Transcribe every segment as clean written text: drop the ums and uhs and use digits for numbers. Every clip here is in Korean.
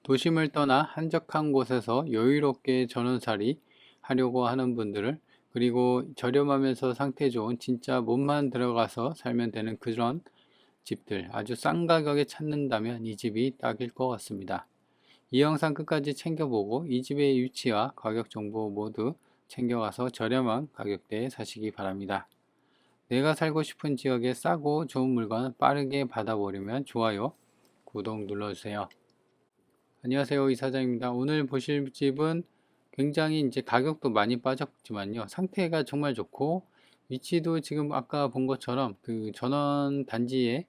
도심을 떠나 한적한 곳에서 여유롭게 전원살이 하려고 하는 분들을, 그리고 저렴하면서 상태 좋은 진짜 몸만 들어가서 살면 되는 그런 집들, 아주 싼 가격에 찾는다면 이 집이 딱일 것 같습니다. 이 영상 끝까지 챙겨보고 이 집의 위치와 가격 정보 모두 챙겨가서 저렴한 가격대에 사시기 바랍니다. 내가 살고 싶은 지역에 싸고 좋은 물건 빠르게 받아보려면 좋아요, 구독 눌러주세요. 안녕하세요, 이사장입니다. 오늘 보실 집은 굉장히 이제 가격도 많이 빠졌지만요, 상태가 정말 좋고 위치도 지금 아까 본 것처럼 그 전원 단지에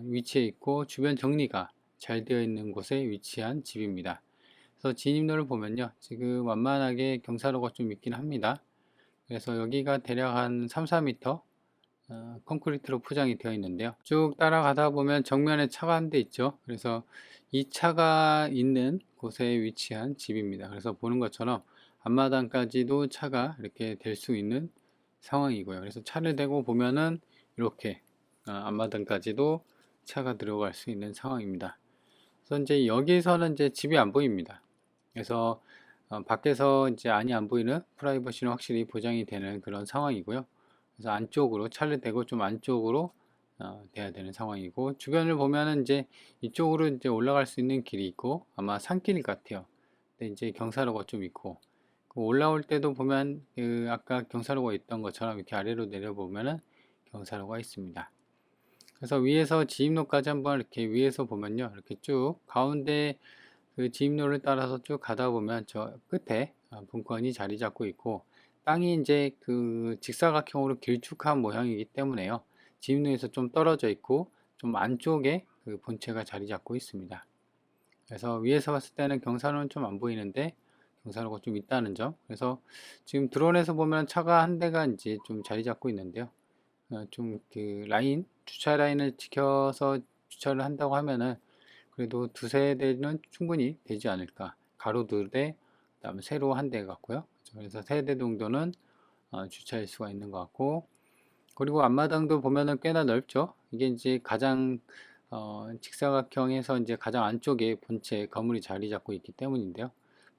위치해 있고 주변 정리가 잘 되어 있는 곳에 위치한 집입니다. 그래서 진입로를 보면요, 지금 완만하게 경사로가 좀 있긴 합니다. 그래서 여기가 대략 한 3, 4m 콘크리트로 포장이 되어 있는데요, 쭉 따라가다 보면 정면에 차가 한 대 있죠. 그래서 이 차가 있는 곳에 위치한 집입니다. 그래서 보는 것처럼 앞마당까지도 차가 이렇게 될 수 있는 상황이고요. 그래서 차를 대고 보면은 이렇게 앞마당까지도 차가 들어갈 수 있는 상황입니다. 그래서 이제 여기서는 이제 집이 안 보입니다. 그래서 밖에서 이제 안이 안 보이는 프라이버시는 확실히 보장이 되는 그런 상황이고요. 그래서 안쪽으로 차를 대고 좀 안쪽으로 돼야 되는 상황이고, 주변을 보면은 이제 이쪽으로 이제 올라갈 수 있는 길이 있고 아마 산길 같아요. 근데 이제 경사로가 좀 있고, 그 올라올 때도 보면 그 아까 경사로가 있던 것처럼 이렇게 아래로 내려보면은 경사로가 있습니다. 그래서 위에서 지입로까지 한번 이렇게 위에서 보면요, 이렇게 쭉 가운데 그 지입로를 따라서 쭉 가다 보면 저 끝에 분권이 자리 잡고 있고, 땅이 이제 그 직사각형으로 길쭉한 모양이기 때문에요, 지입로에서 좀 떨어져 있고 좀 안쪽에 그 본체가 자리 잡고 있습니다. 그래서 위에서 봤을 때는 경사로는 좀 안 보이는데 경사로가 좀 있다는 점. 그래서 지금 드론에서 보면 차가 한 대가 이제 좀 자리 잡고 있는데요, 좀 그 라인, 주차 라인을 지켜서 주차를 한다고 하면은 그래도 두세 대는 충분히 되지 않을까. 가로 두 대, 그다음에 세로 한 대 같고요. 그래서 세 대 정도는 주차할 수가 있는 것 같고, 그리고 앞마당도 보면은 꽤나 넓죠. 이게 이제 가장 직사각형에서 이제 가장 안쪽에 본체 건물이 자리 잡고 있기 때문인데요,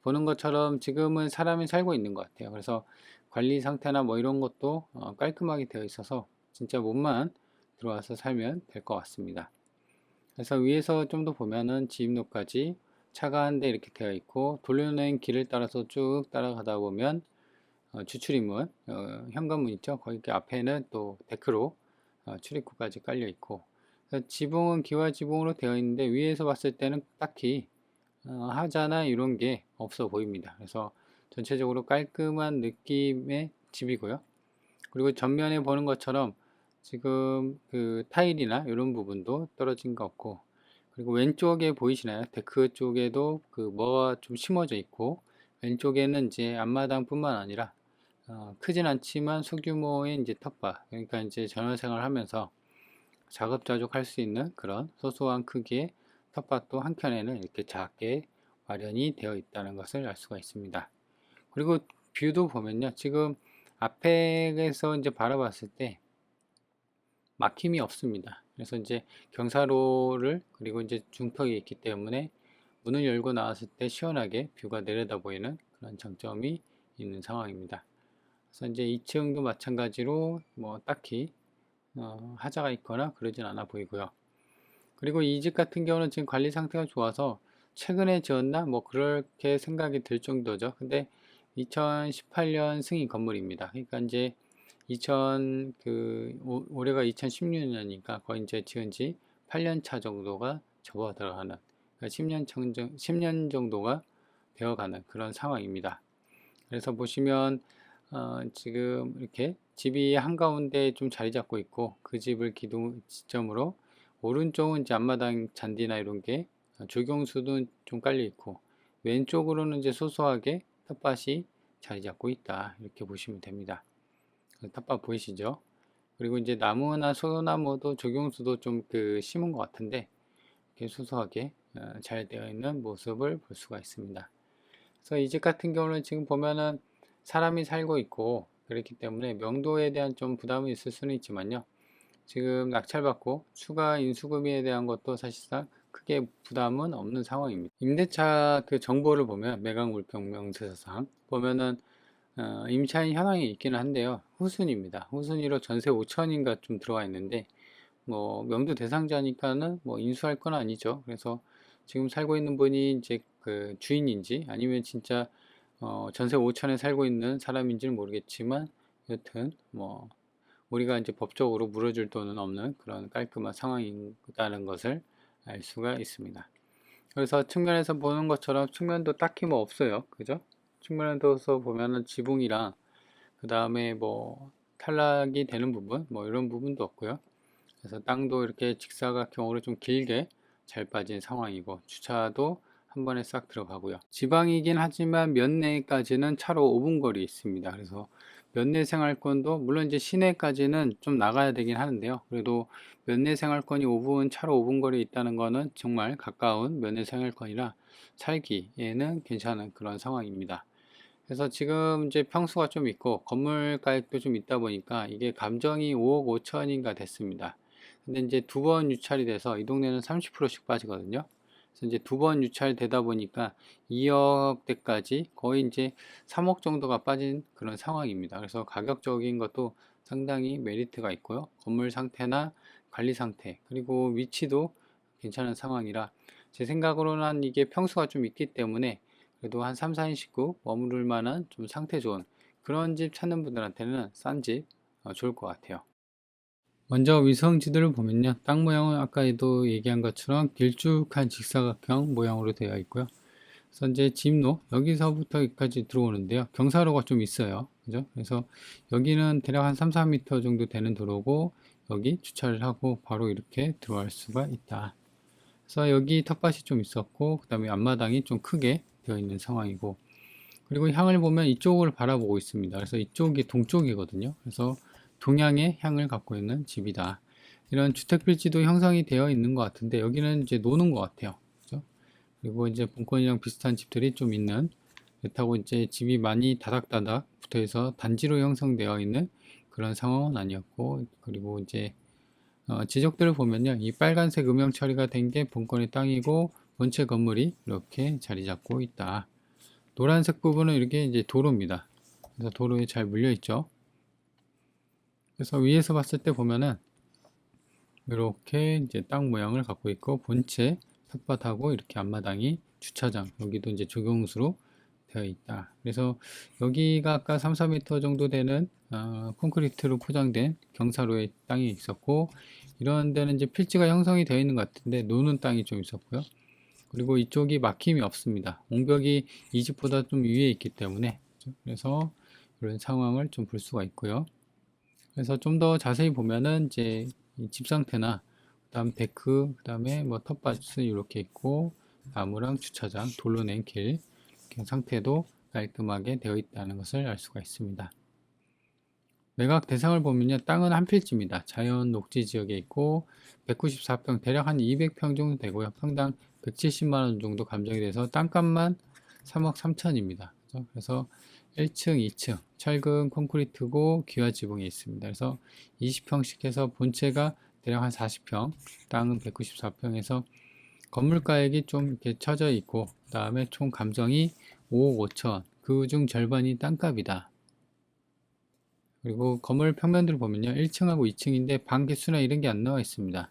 보는 것처럼 지금은 사람이 살고 있는 것 같아요. 그래서 관리 상태나 뭐 이런 것도 깔끔하게 되어 있어서 진짜 몸만 들어와서 살면 될 것 같습니다. 그래서 위에서 좀 더 보면은 지입로까지 차가 한 대 이렇게 되어 있고, 돌려놓은 길을 따라서 쭉 따라가다 보면 주출입문, 현관문 있죠. 거기 앞에는 또 데크로 출입구까지 깔려 있고, 지붕은 기와 지붕으로 되어 있는데 위에서 봤을 때는 딱히 하자나 이런 게 없어 보입니다. 그래서 전체적으로 깔끔한 느낌의 집이고요. 그리고 전면에 보는 것처럼 지금 그 타일이나 이런 부분도 떨어진 거 없고, 그리고 왼쪽에 보이시나요? 데크 쪽에도 그 뭐가 좀 심어져 있고, 왼쪽에는 이제 앞마당뿐만 아니라 크진 않지만 소규모의 이제 텃밭, 그러니까 이제 전원생활 하면서 자급자족 할 수 있는 그런 소소한 크기의 텃밭도 한켠에는 이렇게 작게 마련이 되어 있다는 것을 알 수가 있습니다. 그리고 뷰도 보면요, 지금 앞에서 이제 바라봤을 때 막힘이 없습니다. 그래서 이제 경사로를, 그리고 이제 중턱이 있기 때문에 문을 열고 나왔을 때 시원하게 뷰가 내려다 보이는 그런 장점이 있는 상황입니다. 그래서 이제 2층도 마찬가지로 뭐 딱히 하자가 있거나 그러진 않아 보이고요. 그리고 이 집 같은 경우는 지금 관리 상태가 좋아서 최근에 지었나 뭐 그렇게 생각이 들 정도죠. 근데 2018년 승인 건물입니다. 그러니까 이제 2000 올해가 2016년이니까 거의 이제 지은 지 8년 차 정도가 접어 들어가는, 그러니까 10년 정도가 되어가는 그런 상황입니다. 그래서 보시면 지금 이렇게 집이 한가운데 좀 자리 잡고 있고, 그 집을 기둥 지점으로 오른쪽은 이제 앞마당 잔디나 이런 게 조경수도 좀 깔려 있고, 왼쪽으로는 이제 소소하게 텃밭이 자리 잡고 있다, 이렇게 보시면 됩니다. 텃밭 보이시죠? 그리고 이제 나무나 소나무도 조경수도 좀 그 심은 것 같은데 이렇게 소소하게 잘 되어 있는 모습을 볼 수가 있습니다. 그래서 이 집 같은 경우는 지금 보면은 사람이 살고 있고 그렇기 때문에 명도에 대한 좀 부담이 있을 수는 있지만요, 지금 낙찰받고 추가 인수금에 대한 것도 사실상 크게 부담은 없는 상황입니다. 임대차 그 정보를 보면 매각물평명세서상 보면은 임차인 현황이 있기는 한데요. 후순위입니다. 후순위로 전세 5천인가 좀 들어와 있는데 뭐 명도 대상자니까는 뭐 인수할 건 아니죠. 그래서 지금 살고 있는 분이 이제 그 주인인지 아니면 진짜 전세 5천에 살고 있는 사람인지는 모르겠지만 여튼 뭐 우리가 이제 법적으로 물어줄 돈은 없는 그런 깔끔한 상황이라는 것을 알 수가 있습니다. 그래서 측면에서 보는 것처럼 측면도 딱히 뭐 없어요. 그죠? 측면에서 보면은 지붕이랑 그 다음에 뭐 탈락이 되는 부분 뭐 이런 부분도 없고요. 그래서 땅도 이렇게 직사각형으로 좀 길게 잘 빠진 상황이고 주차도 한 번에 싹 들어가고요. 지방이긴 하지만 면내까지는 차로 5분 거리 있습니다. 그래서 면내 생활권도 물론 이제 시내까지는 좀 나가야 되긴 하는데요. 그래도 면내 생활권이 5분 차로 5분 거리에 있다는 거는 정말 가까운 면내 생활권이라 살기에는 괜찮은 그런 상황입니다. 그래서 지금 이제 평수가 좀 있고 건물 가격도 좀 있다 보니까 이게 감정이 5억 5천인가 됐습니다. 근데 이제 두 번 유찰이 돼서 이 동네는 30%씩 빠지거든요. 그래서 이제 두 번 유찰 되다 보니까 2억대까지 거의 이제 3억 정도가 빠진 그런 상황입니다. 그래서 가격적인 것도 상당히 메리트가 있고요. 건물 상태나 관리 상태 그리고 위치도 괜찮은 상황이라 제 생각으로는 이게 평수가 좀 있기 때문에 그래도 한 3, 4인 식구 머무를 만한 좀 상태 좋은 그런 집 찾는 분들한테는 싼 집 좋을 것 같아요. 먼저 위성지도를 보면요. 땅 모양은 아까도 얘기한 것처럼 길쭉한 직사각형 모양으로 되어 있고요. 그래서 이제 집로 여기서부터 여기까지 들어오는데요. 경사로가 좀 있어요. 그죠? 그래서 여기는 대략 한 3, 4m 정도 되는 도로고 여기 주차를 하고 바로 이렇게 들어갈 수가 있다. 그래서 여기 텃밭이 좀 있었고 그 다음에 앞마당이 좀 크게 되어 있는 상황이고 그리고 향을 보면 이쪽을 바라보고 있습니다. 그래서 이쪽이 동쪽이거든요. 그래서 동양의 향을 갖고 있는 집이다. 이런 주택필지도 형성이 되어 있는 것 같은데 여기는 이제 노는 것 같아요. 그죠? 그리고 이제 본권이랑 비슷한 집들이 좀 있는 그렇다고 이제 집이 많이 다닥다닥 붙어 있어 단지로 형성되어 있는 그런 상황은 아니었고 그리고 이제 지적들을 보면요. 이 빨간색 음영 처리가 된 게 본권의 땅이고 본체 건물이 이렇게 자리 잡고 있다. 노란색 부분은 이렇게 이제 도로입니다. 그래서 도로에 잘 물려 있죠. 그래서 위에서 봤을 때 보면은 이렇게 이제 땅 모양을 갖고 있고 본체 텃밭하고 이렇게 앞마당이 주차장 여기도 이제 조경수로 되어 있다. 그래서 여기가 아까 3, 4m 정도 되는 콘크리트로 포장된 경사로의 땅이 있었고 이런 데는 이제 필지가 형성이 되어 있는 것 같은데 노는 땅이 좀 있었고요. 그리고 이쪽이 막힘이 없습니다. 옹벽이 이 집보다 좀 위에 있기 때문에 그래서 이런 상황을 좀 볼 수가 있고요. 그래서 좀 더 자세히 보면은 이제 집 상태나 그다음 데크 그다음에 뭐 텃밭은 이렇게 있고 나무랑 주차장 돌로 낸 길 상태도 깔끔하게 되어 있다는 것을 알 수가 있습니다. 매각 대상을 보면요. 땅은 한 필지입니다. 자연 녹지 지역에 있고 194평 대략 한 200평 정도 되고요. 평당 170만원 정도 감정이 돼서 땅값만 3억 3천입니다. 그래서 1층, 2층 철근 콘크리트고 기와 지붕이 있습니다. 그래서 20평씩 해서 본체가 대략 한 40평, 땅은 194평에서 건물 가액이 좀 이렇게 쳐져 있고 그 다음에 총 감정이 5억 5천 그중 절반이 땅값이다. 그리고 건물 평면들을 보면요 1층하고 2층인데 방 개수나 이런 게 안 나와 있습니다.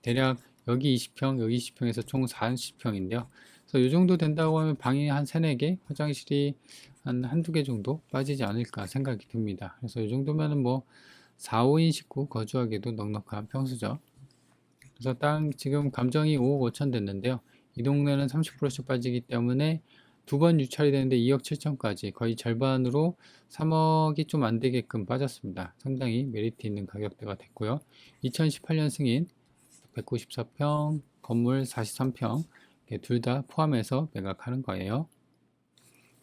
대략 여기 20평 여기 20평에서 총 40평인데요 그래서 이 정도 된다고 하면 방이 한 3, 4개 화장실이 한 한두 개 정도 빠지지 않을까 생각이 듭니다. 그래서 이 정도면은 뭐 4, 5인 식구 거주하기도 넉넉한 평수죠. 그래서 땅 지금 감정이 5억 5천 됐는데요 이 동네는 30%씩 빠지기 때문에 두 번 유찰이 되는데 2억 7천까지 거의 절반으로 3억이 좀 안 되게끔 빠졌습니다. 상당히 메리트 있는 가격대가 됐고요. 2018년 승인 194평, 건물 43평 둘 다 포함해서 매각하는 거예요.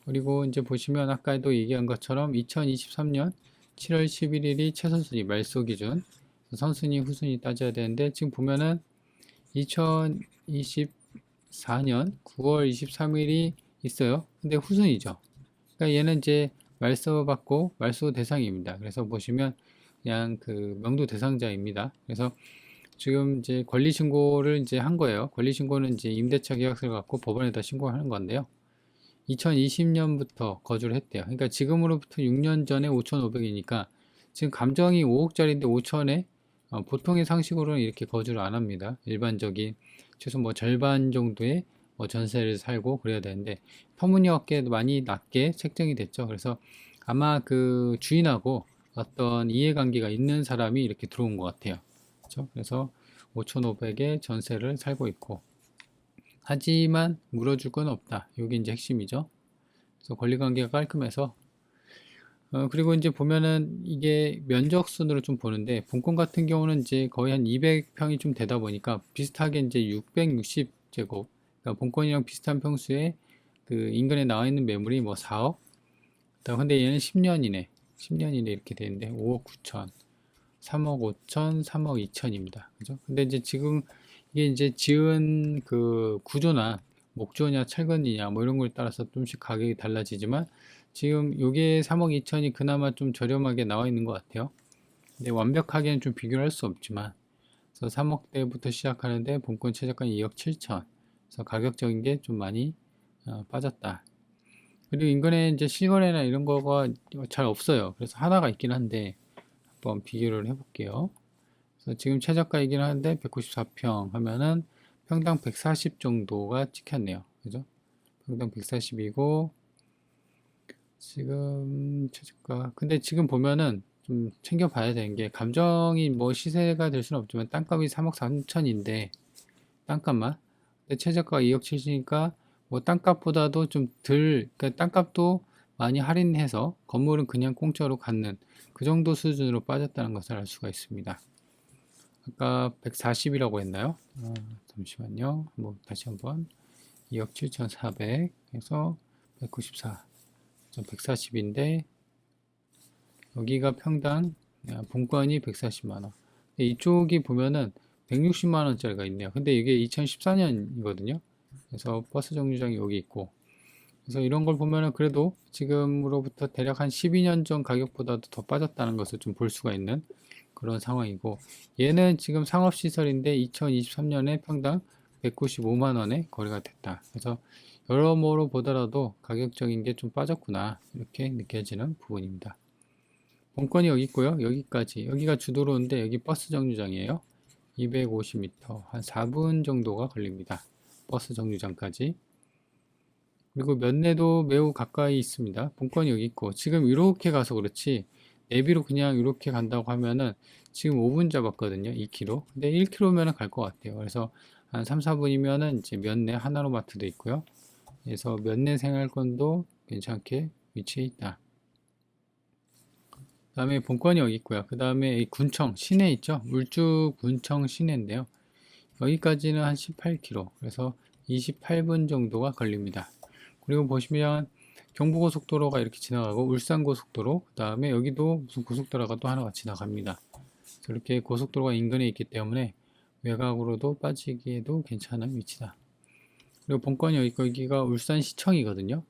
그리고 이제 보시면 아까도 얘기한 것처럼 2023년 7월 11일이 최선순위 말소 기준 선순위 후순위 따져야 되는데 지금 보면은 2024년 9월 23일이 있어요. 근데 후순위죠. 그러니까 얘는 이제 말소 받고 말소 대상입니다. 그래서 보시면 그냥 그 명도 대상자입니다. 그래서 지금 이제 권리 신고를 이제 한 거예요. 권리 신고는 이제 임대차 계약서를 갖고 법원에다 신고하는 건데요. 2020년부터 거주를 했대요. 그러니까 지금으로부터 6년 전에 5,500이니까 지금 감정이 5억짜리인데 5천에 보통의 상식으로는 이렇게 거주를 안 합니다. 일반적인 최소 뭐 절반 정도의 뭐 전세를 살고 그래야 되는데 터무니없게 많이 낮게 책정이 됐죠. 그래서 아마 그 주인하고 어떤 이해관계가 있는 사람이 이렇게 들어온 것 같아요. 그렇죠? 그래서 5,500에 전세를 살고 있고 하지만 물어줄 건 없다. 이게 이제 핵심이죠. 그래서 권리관계가 깔끔해서 그리고 이제 보면은 이게 면적 순으로 좀 보는데 본권 같은 경우는 이제 거의 한 200평이 좀 되다 보니까 비슷하게 이제 660제곱 그러니까 본권이랑 비슷한 평수에 그 인근에 나와 있는 매물이 뭐 4억 근데 얘는 10년이네 10년이네 이렇게 되는데 5억 9천 3억 5천 3억 2천입니다 그죠 근데 이제 지금 이게 이제 지은 그 구조나 목조냐 철근이냐 뭐 이런 거에 따라서 좀씩 가격이 달라지지만 지금 요게 3억 2천이 그나마 좀 저렴하게 나와 있는 것 같아요. 근데 완벽하게는 좀 비교를 할 수 없지만 그래서 3억대부터 시작하는데 본권 최저가는 2억 7천 그래서 가격적인 게 좀 많이 빠졌다. 그리고 인근에 이제 실거래나 이런 거가 잘 없어요. 그래서 하나가 있긴 한데 한번 비교를 해볼게요. 그래서 지금 최저가이긴 한데 194평 하면은 평당 140 정도가 찍혔네요. 그죠? 평당 140이고 지금 최저가 근데 지금 보면은 좀 챙겨봐야 되는 게 감정이 뭐 시세가 될 수는 없지만 땅값이 3억 3천인데 땅값만 근데 최저가가 2억 7이니까 뭐 땅값보다도 좀 덜 그러니까 땅값도 많이 할인해서 건물은 그냥 공짜로 갖는 그 정도 수준으로 빠졌다는 것을 알 수가 있습니다. 아까 140이라고 했나요? 잠시만요. 한번 다시 한번 2억 7,400 해서 194 140인데 여기가 평당 본권이 140만원 이쪽이 보면은 160만원짜리가 있네요 근데 이게 2014년이거든요 그래서 버스 정류장이 여기 있고 그래서 이런 걸 보면은 그래도 지금으로부터 대략 한 12년 전 가격보다도 더 빠졌다는 것을 좀 볼 수가 있는 그런 상황이고 얘는 지금 상업시설인데 2023년에 평당 195만원에 거래가 됐다 그래서 여러모로 보더라도 가격적인 게 좀 빠졌구나 이렇게 느껴지는 부분입니다. 본건이 여기 있고요. 여기까지 여기가 주도로인데 여기 버스 정류장이에요. 250m 한 4분 정도가 걸립니다. 버스 정류장까지 그리고 면내도 매우 가까이 있습니다. 본건이 여기 있고 지금 이렇게 가서 그렇지 내비로 그냥 이렇게 간다고 하면은 지금 5분 잡았거든요. 2km 근데 1km면은 갈 것 같아요. 그래서 한 3, 4분이면은 이제 면내 하나로마트도 있고요. 그래서 면내 생활권도 괜찮게 위치해 있다. 그 다음에 본권이 여기 있고요. 그 다음에 이 군청 시내 있죠. 울주 군청 시내인데요. 여기까지는 한 18km 그래서 28분 정도가 걸립니다. 그리고 보시면 경부고속도로가 이렇게 지나가고 울산고속도로 그 다음에 여기도 무슨 고속도로가 또 하나가 지나갑니다. 이렇게 고속도로가 인근에 있기 때문에 외곽으로도 빠지기에도 괜찮은 위치다. 그리고 본건이 여기 있고 여기가 울산시청이거든요.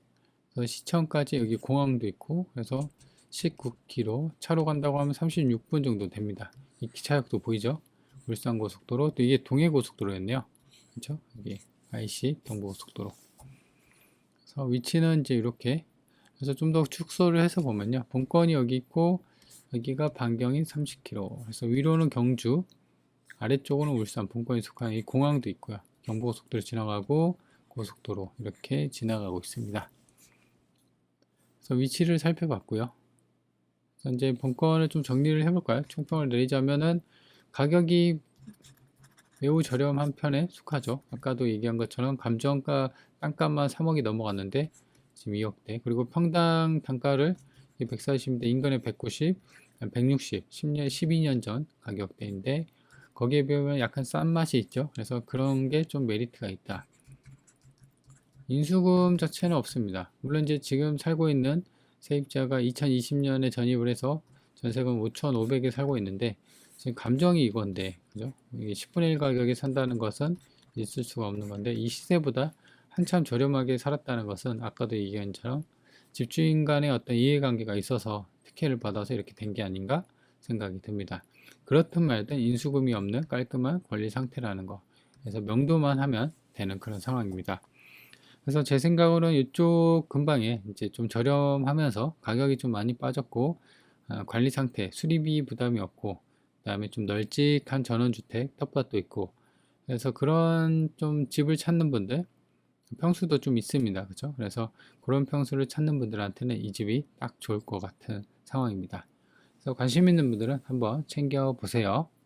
그래서 시청까지 여기 공항도 있고 그래서 19km 차로 간다고 하면 36분 정도 됩니다. 이 기차역도 보이죠? 울산고속도로 또 이게 동해고속도로였네요. 그렇죠? 여기 IC 경부고속도로. 그래서 위치는 이제 이렇게 그래서 좀 더 축소를 해서 보면요. 본건이 여기 있고 여기가 반경이 30km. 그래서 위로는 경주, 아래쪽으로는 울산, 본건이 속한 이 공항도 있고요. 경부고속도로 지나가고 고속도로 이렇게 지나가고 있습니다. 그래서 위치를 살펴봤고요. 이제 본건을 좀 정리를 해볼까요? 총평을 내리자면은 가격이 매우 저렴한 편에 속하죠. 아까도 얘기한 것처럼 감정가 땅값만 3억이 넘어갔는데 지금 2억대 그리고 평당 단가를 140인데 인근에 190, 160, 10년, 12년 전 가격대인데 거기에 비하면 약간 싼 맛이 있죠. 그래서 그런 게 좀 메리트가 있다. 인수금 자체는 없습니다. 물론 이제 지금 살고 있는 세입자가 2020년에 전입을 해서 전세금 5,500에 살고 있는데 지금 감정이 이건데 그죠? 이게 10분의 1 가격에 산다는 것은 있을 수가 없는 건데 이 시세보다 한참 저렴하게 살았다는 것은 아까도 얘기한 것처럼 집주인 간의 어떤 이해관계가 있어서 특혜를 받아서 이렇게 된 게 아닌가 생각이 듭니다. 그렇든 말든 인수금이 없는 깔끔한 권리 상태라는 거. 그래서 명도만 하면 되는 그런 상황입니다. 그래서 제 생각으로는 이쪽 근방에 이제 좀 저렴하면서 가격이 좀 많이 빠졌고, 관리 상태, 수리비 부담이 없고, 그다음에 좀 널찍한 전원주택 텃밭도 있고, 그래서 그런 좀 집을 찾는 분들, 평수도 좀 있습니다. 그죠? 그래서 그런 평수를 찾는 분들한테는 이 집이 딱 좋을 것 같은 상황입니다. 그래서 관심 있는 분들은 한번 챙겨 보세요.